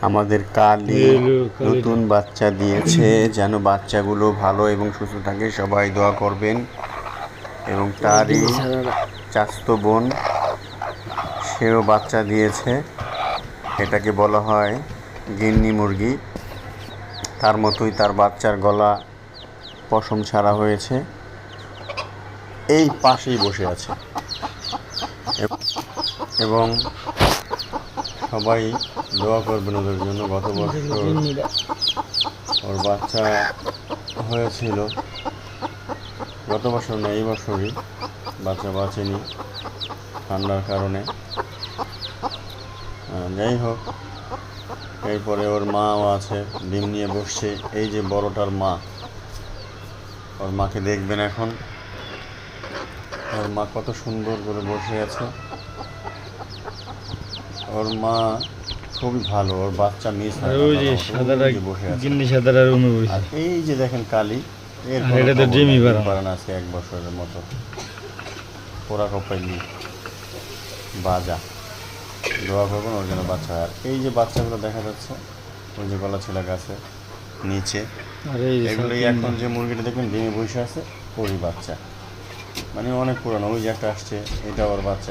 আমাদের কালি নতুন বাচ্চা দিয়েছে, যেন বাচ্চাগুলো ভালো এবং সুস্থ থাকে। সবাই দোয়া করবেন। এবং তারই চাচাতো বোন, সেও বাচ্চা দিয়েছে। এটাকে বলা হয় গিন্নি মুরগি। তার মতোই তার বাচ্চার গলা পশম ছাড়া হয়েছে। এই পাশেই বসে আছে এবং সবাই দোয়া করবেন ওদের জন্য। গত বছর ওর বাচ্চা হয়েছিল, গত বছর না, এই বছরই বাচ্চা বাঁচেনি ঠান্ডার কারণে। যাই হোক, এরপরে ওর মাও আছে, ডিম নিয়ে বসছে। এই যে বড়টার মা, ওর মাকে দেখবেন এখন। ওর মা কত সুন্দর করে বসে আছে। ওর মা খুবই ভালো, ওর বাচ্চা মিস হয় না, বসে আছে। আর এই যে দেখেন কালি, এর পারে না, আছে 1 বছরের মতো, পোড়া কপাইলি বাজা। দোয়া করবেন ওর জন্য বাচ্চা হয়। আর এই যে বাচ্চাগুলো দেখা যাচ্ছে, ওই যে গলা ছেলা গাছে নিচে, এগুলোই এখন যে মুরগিটা দেখবেন ডিমে বসে আছে, ওরই বাচ্চা। মানে অনেক পুরানো। ওই যে একটা আসছে, এটা ওর বাচ্চা।